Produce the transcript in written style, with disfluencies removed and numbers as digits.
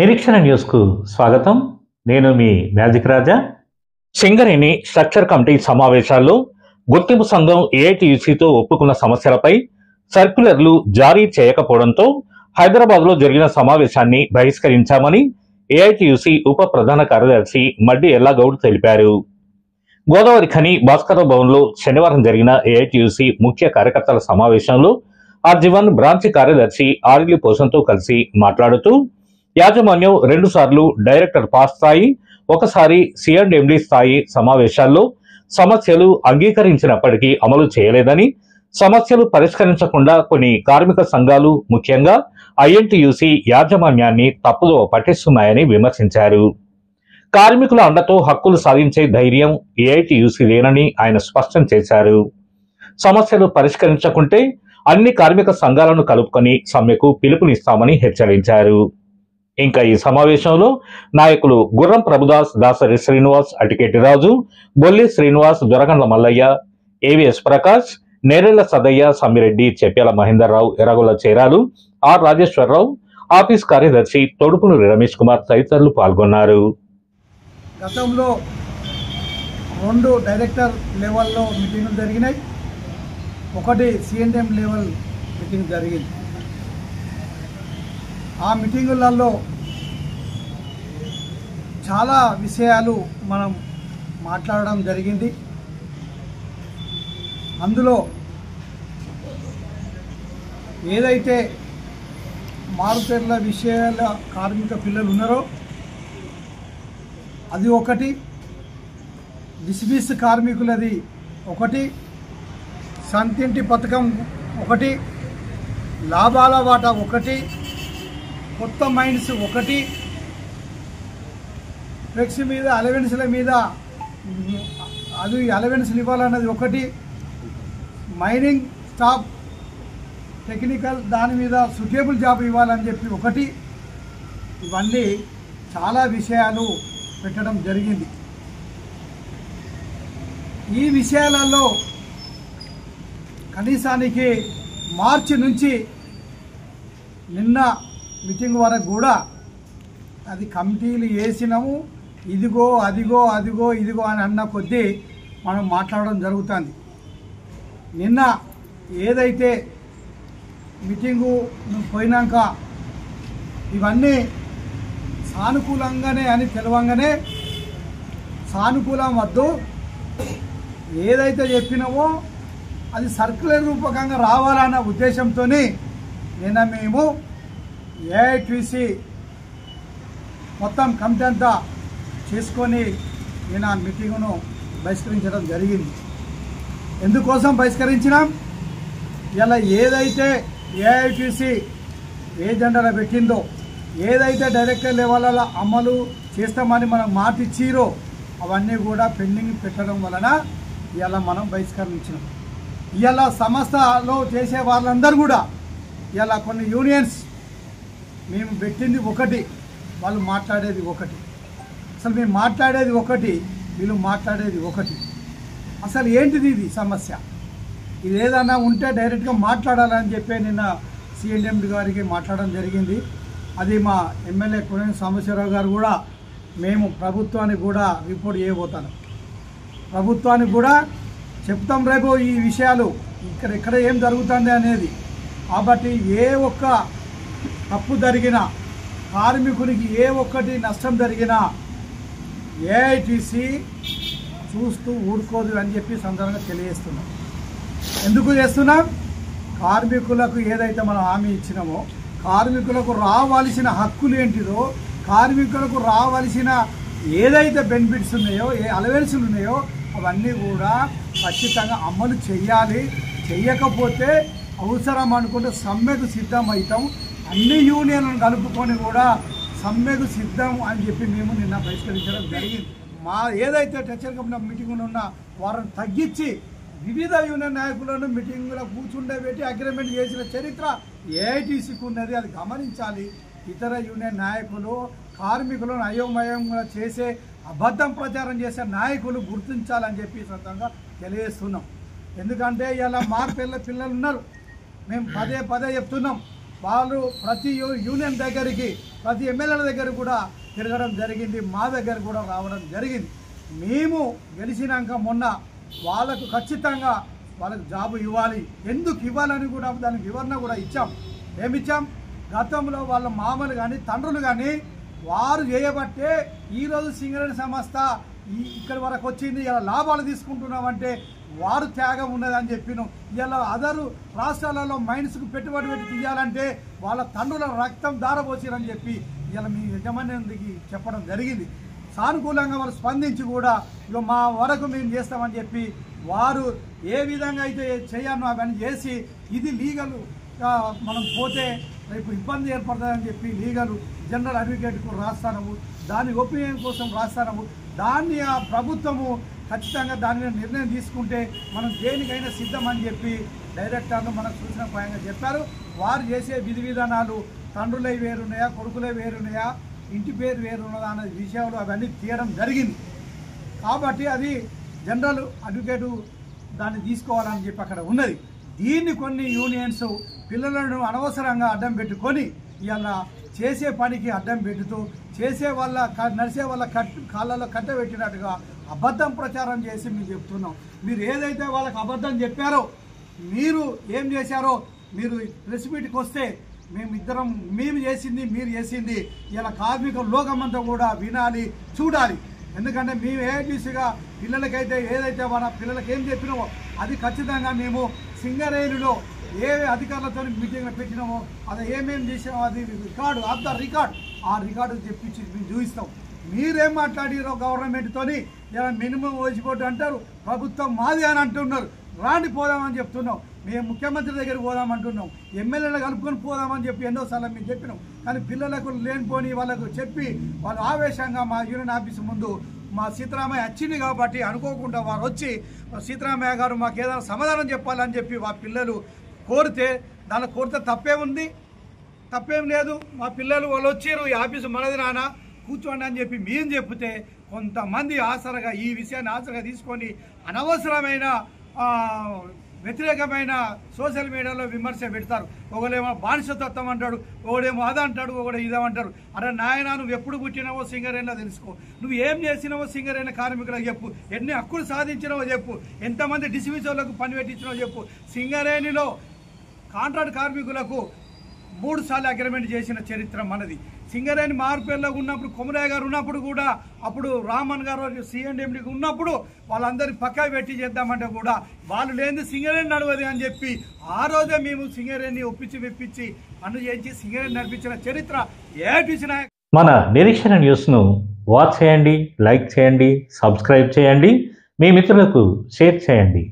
నిరీక్షణ న్యూస్కు స్వాగతం. నేను మీ మ్యాజిక్ రాజా. సింగరేణి స్ట్రక్చర్ కమిటీ సమావేశాల్లో గుర్తింపు సంఘం ఏఐటీయూసీతో ఒప్పుకున్న సమస్యలపై సర్క్యులర్లు జారీ చేయకపోవడంతో హైదరాబాద్లో జరిగిన సమావేశాన్ని బహిష్కరించామని ఏఐటీయూసీ ఉప ప్రధాన కార్యదర్శి మడ్డి ఎల్లాగౌడ్ తెలిపారు. గోదావరి ఖని భాస్కర భవన్లో శనివారం జరిగిన ఏఐటీయూసీ ముఖ్య కార్యకర్తల సమావేశంలో ఆర్జీవన్ బ్రాంచ్ కార్యదర్శి ఆర్ఎల్లి పోసంతో కలిసి మాట్లాడుతూ యాజమాన్యం 2 సార్లు డైరెక్టర్ పాస్ స్థాయి, ఒకసారి సిఎండ్ఎండి స్థాయి సమావేశాల్లో సమస్యలు అంగీకరించినప్పటికీ అమలు చేయలేదని, సమస్యలు పరిష్కరించకుండా కొన్ని కార్మిక సంఘాలు ముఖ్యంగా ఐఎన్టీయూసీ యాజమాన్యాన్ని తప్పుదో పట్టిస్తున్నాయని విమర్శించారు. కార్మికుల అండతో హక్కులు సాధించే ధైర్యం ఏఐటీయూసీ లేనని ఆయన స్పష్టం చేశారు. సమస్యలు పరిష్కరించకుంటే అన్ని కార్మిక సంఘాలను కలుపుకొని సమ్మెకు పిలుపునిస్తామని హెచ్చరించారు. ఇంకా ఈ సమావేశంలో నాయకులు గుర్రం Prabhudas, Dasari Srinivas, Atiketi Raju, Bolli Srinivas, Doragandla Mallaiah, AVS Prakash, Nerella Sadaiah, Sammireddy, Cheppyala Mahendar Rao, Erragolla Cheralu, R Rajeshwara Rao, office కార్యదర్శి తొడుపునూరి రమేష్ కుమార్ తదితరులు పాల్గొన్నారు. గతంలో 2 డైరెక్టర్ లెవెల్లో మీటింగులు జరిగినాయి, 1 సిఎండ్ఎం లెవెల్ మీటింగ్ జరిగింది. ఆ మీటింగులలో చాలా విషయాలు మనం మాట్లాడడం జరిగింది. అందులో ఏదైతే మారుపేర్ల విషయాల కార్మిక పిల్లలు ఉన్నారో అది ఒకటి, డిస్మిస్ కార్మికులది ఒకటి, సంతింటి పథకం ఒకటి, లాభాల వాటా ఒకటి, కొత్త మైన్స్ ఒకటి, ఫ్లెక్స్ మీద అలవెన్స్ల మీద అది అలవెన్స్లు ఇవ్వాలన్నది ఒకటి, మైనింగ్ స్టాఫ్ టెక్నికల్ దాని మీద సూటబుల్ జాబ్ ఇవ్వాలని చెప్పి ఒకటి, ఇవన్నీ చాలా విషయాలు పెట్టడం జరిగింది. ఈ విషయాలలో కనీసానికి మార్చి నుంచి నిన్న మీటింగ్ వరకు కూడా అది కమిటీలు వేసినాము, ఇదిగో అదిగో అదిగో ఇదిగో అని అన్న కొద్దీ మనం మాట్లాడడం జరుగుతుంది. నిన్న ఏదైతే మీటింగు పోయినాక ఇవన్నీ సానుకూలంగానే అని తెలవంగానే సానుకూలం వద్దు, ఏదైతే చెప్పినామో అది సర్క్యులర్ రూపకంగా రావాలన్న ఉద్దేశంతో నిన్న మేము ఏఐటీసీ మొత్తం కమిటీ అంతా చేసుకొని నేను ఆ మీటింగును బహిష్కరించడం జరిగింది. ఎందుకోసం బహిష్కరించినాం? ఇలా ఏదైతే ఏఐటీసీ ఏజెండాలో పెట్టిందో, ఏదైతే డైరెక్టర్ లెవెల్ అమలు చేస్తామని మనం మాట ఇచ్చిరో అవన్నీ కూడా పెండింగ్ పెట్టడం వలన ఇలా మనం బహిష్కరించినాం. ఇలా సంస్థలో చేసే వాళ్ళందరూ కూడా ఇలా కొన్ని యూనియన్స్ మేము పెట్టింది ఒకటి, వాళ్ళు మాట్లాడేది ఒకటి, అసలు మేము మాట్లాడేది ఒకటి, వీళ్ళు మాట్లాడేది ఒకటి. అసలు ఏంటిది ఇది సమస్య? ఇది ఏదన్నా ఉంటే డైరెక్ట్గా మాట్లాడాలని చెప్పి నిన్న సిఎండ్ఎండి గారికి మాట్లాడడం జరిగింది. అది మా ఎమ్మెల్యే కొనేని సాంబశివరావు గారు కూడా మేము ప్రభుత్వానికి కూడా రిపోర్ట్ చేయబోతాను, ప్రభుత్వానికి కూడా చెప్తాం రేపు ఈ విషయాలు ఇక్కడ ఏం జరుగుతుంది అనేది. కాబట్టి ఏ ఒక్క తప్పు జరిగినా, కార్మికునికి ఏ ఒక్కటి నష్టం జరిగినా ఏఐటీసీ చూస్తూ ఊరుకోదు అని చెప్పి సందర్భంగా తెలియజేస్తున్నాం. ఎందుకు చేస్తున్నాం? కార్మికులకు ఏదైతే మనం హామీ ఇచ్చినామో, కార్మికులకు రావాల్సిన హక్కులు ఏంటిదో, కార్మికులకు రావాల్సిన ఏదైతే బెనిఫిట్స్ ఉన్నాయో, ఏ అలవెన్సులు ఉన్నాయో అవన్నీ కూడా ఖచ్చితంగా అమలు చేయాలి. చెయ్యకపోతే అవసరం అనుకుంటే సమ్మెకు సిద్ధం అవుతాం. అన్ని యూనియన్లను కలుపుకొని కూడా సమ్మెకు సిద్ధం అని చెప్పి మేము నిన్న బహిష్కరించడం జరిగింది. మా ఏదైతే టెక్స్టైల్ కంపెనీ మీటింగులు ఉన్న వారిని తగ్గించి వివిధ యూనియన్ నాయకులను మీటింగులో కూర్చుండబెట్టి అగ్రిమెంట్ చేసిన చరిత్ర ఏఐటీసీకి ఉన్నది, అది గమనించాలి. ఇతర యూనియన్ నాయకులు కార్మికులను అయోమయంగా చేసే అబద్ధం ప్రచారం చేసే నాయకులు గుర్తించాలని చెప్పి సొంతంగా తెలియజేస్తున్నాం. ఎందుకంటే ఇలా మార్పేళ్ళ పిల్లలు ఉన్నారు, మేము పదే చెప్తున్నాం, వాళ్ళు ప్రతి యూనియన్ దగ్గరికి ప్రతి ఎమ్మెల్యేల దగ్గర కూడా తిరగడం జరిగింది, మా దగ్గర కూడా రావడం జరిగింది. మేము గెలిచినాక మొన్న వాళ్ళకు ఖచ్చితంగా వాళ్ళకు జాబు ఇవ్వాలి, ఎందుకు ఇవ్వాలని కూడా దానికి వివరణ కూడా ఇచ్చాం. ఏమిచ్చాం? గతంలో వాళ్ళ మామలు కానీ తండ్రులు కానీ వారు చేయబట్టే ఈరోజు సింగరేణి సంస్థ ఇక్కడి వరకు వచ్చింది. ఇలా లాభాలు తీసుకుంటున్నామంటే వారు త్యాగం ఉన్నదని చెప్పినాం. ఇలా అదరు రాష్ట్రాలలో మైన్స్కు పెట్టుబడి పెట్టి తీయాలంటే వాళ్ళ తండ్రుల రక్తం దారపోసిరని చెప్పి ఇలా మీ యజమానికి చెప్పడం జరిగింది. సానుకూలంగా వాళ్ళు స్పందించి కూడా ఇక మా వరకు మేము చేస్తామని చెప్పి వారు ఏ విధంగా అయితే చేయాలో అవన్నీ చేసి ఇది లీగల్ మనం పోతే రేపు ఇబ్బంది ఏర్పడుతుందని చెప్పి లీగల్ జనరల్ అడ్వకేట్కు రాస్తాము, దాని ఒపీనియన్ కోసం రాస్తాము. దాన్ని ఆ ప్రభుత్వము ఖచ్చితంగా దాని మీద నిర్ణయం తీసుకుంటే మనం దేనికైనా సిద్ధమని చెప్పి డైరెక్టర్లు మనకు సూచనప్రాయంగా చెప్పారు. వారు చేసే విధి విధానాలు తండ్రులే వేరున్నాయా, కొడుకులే వేరున్నాయా, ఇంటి పేరు వేరున్నదా అనే విషయాలు అవన్నీ తీయడం జరిగింది. కాబట్టి అది జనరల్ అడ్వకేటు దాన్ని తీసుకోవాలని చెప్పి అక్కడ ఉన్నది. దీన్ని కొన్ని యూనియన్స్ పిల్లలను అనవసరంగా అడ్డం పెట్టుకొని ఇలా చేసే పనికి అడ్డం పెట్టుతూ చేసే వాళ్ళ నడిచే వాళ్ళ కాళ్ళలో కట్టబెట్టినట్టుగా అబద్ధం ప్రచారం చేసి మేము చెప్తున్నాం. మీరు ఏదైతే వాళ్ళకి అబద్ధం చెప్పారో, మీరు ఏం చేశారో మీరు ప్రెస్ మీట్కి వస్తే మేము చేసింది మీరు చేసింది ఇలా కార్మిక లోకమంతా కూడా వినాలి, చూడాలి. ఎందుకంటే మేము ఏఐటీసీగా పిల్లలకైతే ఏదైతే మన పిల్లలకి ఏం చెప్పినామో అది ఖచ్చితంగా మేము సింగరేణిలో ఏ అధికారులతో మీటింగ్లో పెట్టినామో అది ఏమేమి చేసామో అది రికార్డు ఆఫ్ ద రికార్డ్ ఆ రికార్డు తెప్పించి మేము చూపిస్తాం. మీరేం మాట్లాడారో గవర్నమెంట్తోని ఇలా మినిమం వేసిపోటు అంటారు, ప్రభుత్వం మాది అని అంటున్నారు. రాండి పోదామని చెప్తున్నాం, మేము ముఖ్యమంత్రి దగ్గరికి పోదామంటున్నాం, ఎమ్మెల్యేలు కలుపుకొని పోదామని చెప్పి ఎన్నోసార్లు మేము చెప్పినాం. కానీ పిల్లలకు లేనిపోని వాళ్ళకు చెప్పి వాళ్ళు ఆవేశంగా మా యూనియన్ ఆఫీస్ ముందు మా సీతారామయ్య వచ్చింది కాబట్టి అనుకోకుండా వారు వచ్చి సీతారామయ్య గారు మాకు ఏదైనా సమాధానం చెప్పాలని చెప్పి మా పిల్లలు కోరితే దాని కోరితే తప్పేముంది? తప్పేం లేదు. మా పిల్లలు వాళ్ళు వచ్చారు, ఈ ఆఫీసు మనది నాన్న కూర్చోండి అని చెప్పి మేము చెప్తే కొంతమంది ఆసరగా ఈ విషయాన్ని ఆసరగా తీసుకొని అనవసరమైన వ్యతిరేకమైన సోషల్ మీడియాలో విమర్శ పెడతారు. ఒకడేమో బానిసతత్వం అంటాడు, ఒకడేమో అదంటాడు, ఒకడు ఇదేమంటారు. అరే నాయన, నువ్వు ఎప్పుడు పుట్టినావో సింగరేణిలో తెలుసుకో, నువ్వు ఏం చేసినావో సింగరేణి కార్మికులకు చెప్పు, ఎన్ని హక్కులు సాధించినావో చెప్పు, ఎంతమంది డిస్మిసోళ్లకు పని పెట్టించినావో చెప్పు. సింగరేణిలో కాంట్రాక్ట్ కార్మికులకు 3 సార్లు అగ్రిమెంట్ చేసిన చరిత్ర మనది. సింగరేణి మార్పేర్లో ఉన్నప్పుడు కొమరయ్య గారు ఉన్నప్పుడు కూడా అప్పుడు రామన్ గారు సిఎండిఎండికి ఉన్నప్పుడు వాళ్ళందరినీ పక్కా పెట్టి చేద్దామంటే కూడా వాళ్ళు లేని సింగరేణి నడవది అని చెప్పి ఆ రోజే మేము సింగరేణి మెప్పించి పనులు చేయించి సింగరేణి నడిపించిన చరిత్ర ఏటిసిన. మన నిరీక్షణ న్యూస్ను వాచ్ చేయండి, లైక్ చేయండి, సబ్స్క్రైబ్ చేయండి, మీ మిత్రులకు షేర్ చేయండి.